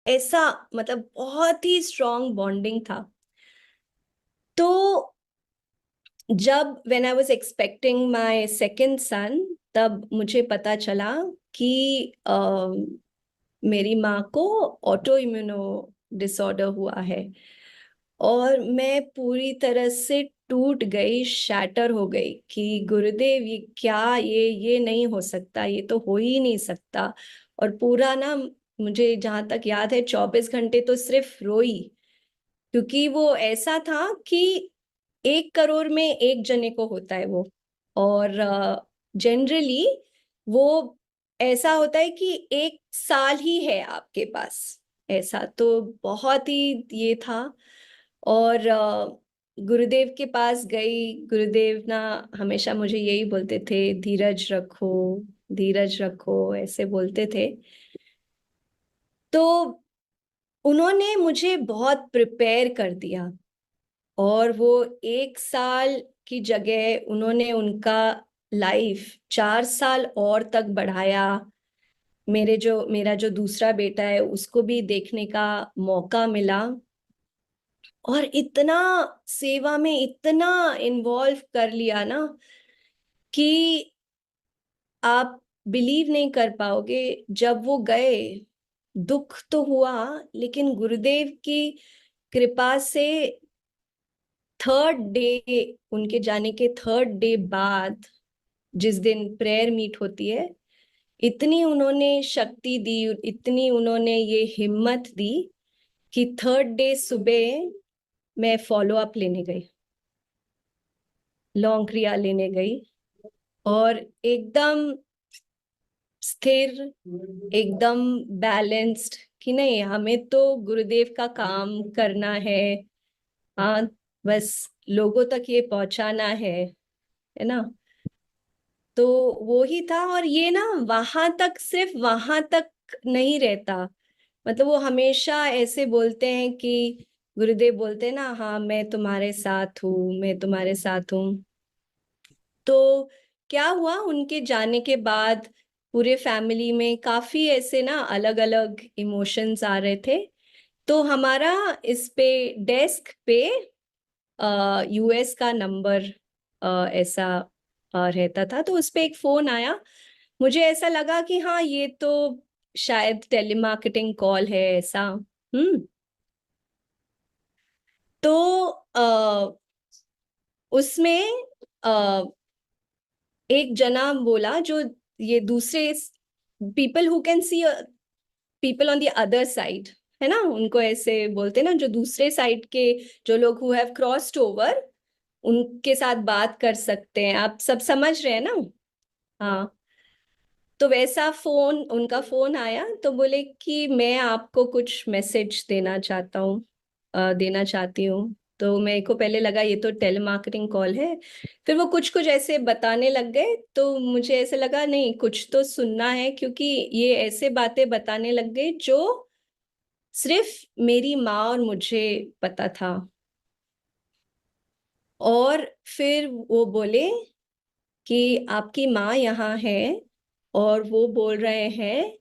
ऐसा मतलब बहुत ही स्ट्रॉन्ग बॉन्डिंग था। तो जब when I was expecting my second son, तब मुझे पता चला कि मेरी माँ को ऑटो इम्यूनो डिसऑर्डर हुआ है। और मैं पूरी तरह से टूट गई, शैटर हो गई कि गुरुदेव ये क्या, ये नहीं हो सकता, ये तो हो ही नहीं सकता। और पूरा ना, मुझे जहां तक याद है 24 घंटे तो सिर्फ रोई, क्योंकि वो ऐसा था कि 1 करोड़ में एक जने को होता है वो। और जनरली वो ऐसा होता है कि 1 साल ही है आपके पास। ऐसा तो बहुत ही ये था। और गुरुदेव के पास गई। गुरुदेव ना हमेशा मुझे यही बोलते थे, धीरज रखो, धीरज रखो, ऐसे बोलते थे। तो उन्होंने मुझे बहुत प्रिपेयर कर दिया। और वो 1 साल की जगह उन्होंने उनका लाइफ 4 साल और तक बढ़ाया। मेरा जो दूसरा बेटा है उसको भी देखने का मौका मिला। और इतना सेवा में इतना इन्वॉल्व कर लिया ना कि आप बिलीव नहीं कर पाओगे। जब वो गए, दुख तो हुआ, लेकिन गुरुदेव की कृपा से थर्ड डे, उनके जाने के थर्ड डे बाद, जिस दिन प्रेयर मीट होती है, इतनी उन्होंने शक्ति दी, इतनी उन्होंने ये हिम्मत दी कि थर्ड डे सुबह मैं फॉलो अप लेने गई, लौंग क्रिया लेने गई। और एकदम स्थिर, एकदम बैलेंस्ड, कि नहीं हमें तो गुरुदेव का काम करना है। हाँ, बस लोगों तक ये पहुंचाना है ना। तो वो ही था। और ये ना वहां तक, सिर्फ वहां तक नहीं रहता। मतलब वो हमेशा ऐसे बोलते हैं कि गुरुदेव बोलते हैं ना, हाँ मैं तुम्हारे साथ हूँ, मैं तुम्हारे साथ हूँ। तो क्या हुआ, उनके जाने के बाद पूरे फैमिली में काफी ऐसे ना अलग अलग इमोशंस आ रहे थे। तो हमारा इस पे डेस्क पे यूएस का नंबर ऐसा रहता था। तो उस पे एक फोन आया। मुझे ऐसा लगा कि हाँ ये तो शायद टेलीमार्केटिंग कॉल है ऐसा। तो उसमें अ, एक जना बोला, जो ये दूसरे people who can see people on the other side, है ना, उनको ऐसे बोलते हैं ना, जो दूसरे साइड के, जो लोग हु हैव क्रॉस्ड ओवर, उनके साथ बात कर सकते हैं। आप सब समझ रहे हैं ना। हाँ। तो वैसा फोन, उनका फोन आया तो बोले कि मैं आपको कुछ मैसेज देना चाहता हूँ, देना चाहती हूँ। तो मेरे को पहले लगा ये तो टेलीमार्केटिंग कॉल है। फिर वो कुछ कुछ ऐसे बताने लग गए, तो मुझे ऐसे लगा नहीं, कुछ तो सुनना है, क्योंकि ये ऐसे बातें बताने लग गए जो सिर्फ मेरी माँ और मुझे पता था। और फिर वो बोले कि आपकी माँ यहाँ है, और वो बोल रहे हैं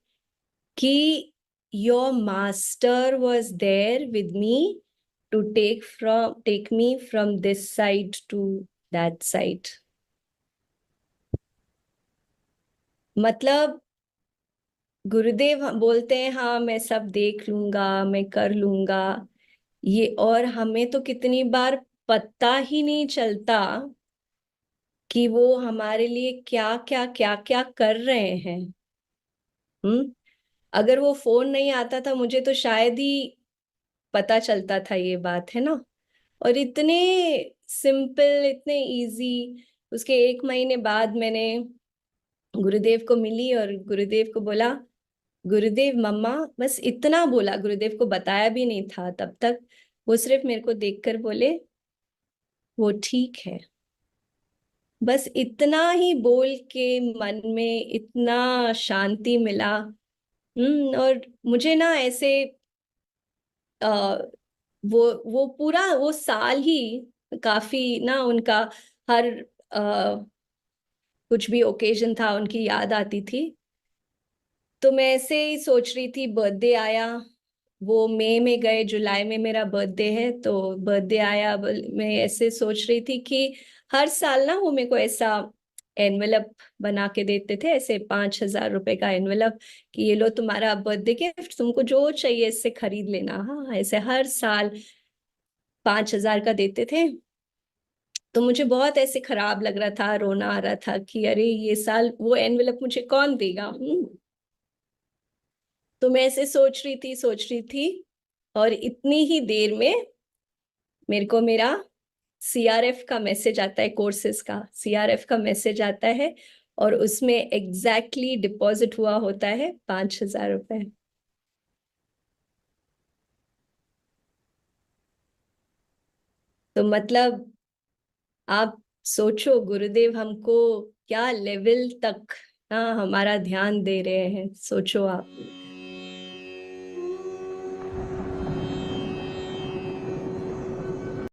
कि your master was there with me to take me from this side to that side. मतलब गुरुदेव बोलते हैं हाँ मैं सब देख लूंगा, मैं कर लूंगा ये। और हमें तो कितनी बार पता ही नहीं चलता कि वो हमारे लिए क्या क्या क्या क्या कर रहे हैं। अगर वो फोन नहीं आता था, मुझे तो शायद ही पता चलता था ये बात, है ना। और इतने सिंपल, इतने इजी। उसके 1 महीने बाद मैंने गुरुदेव को मिली और गुरुदेव को बोला, गुरुदेव मम्मा, बस इतना बोला, गुरुदेव को बताया भी नहीं था तब तक। वो सिर्फ मेरे को देखकर बोले वो ठीक है। बस इतना ही बोल के मन में इतना शांति मिला। और मुझे ना ऐसे आ, वो पूरा वो साल ही काफी ना, उनका हर कुछ भी ओकेजन था उनकी याद आती थी। तो मैं ऐसे ही सोच रही थी, बर्थडे आया, वो मई में गए, जुलाई में मेरा बर्थडे है, तो बर्थडे आया। अब मैं ऐसे सोच रही थी कि हर साल ना वो मेरे को ऐसा एनवेलप बना के देते थे, ऐसे 5,000 रुपए का एनवेलप, कि ये लो तुम्हारा बर्थडे गिफ्ट, तुमको जो चाहिए इससे खरीद लेना। हाँ, ऐसे हर साल 5,000 का देते थे। तो मुझे बहुत ऐसे खराब लग रहा था, रोना आ रहा था कि अरे ये साल वो एनवेलप मुझे कौन देगा। तो मैं ऐसे सोच रही थी, और इतनी ही देर में मेरे को मेरा सीआरएफ का मैसेज आता है, कोर्सेज का सीआरएफ का मैसेज आता है, और उसमें एग्जैक्टली डिपॉजिट हुआ होता है 5,000 रुपए। तो मतलब आप सोचो, गुरुदेव हमको क्या लेवल तक ना हमारा ध्यान दे रहे हैं, सोचो आप।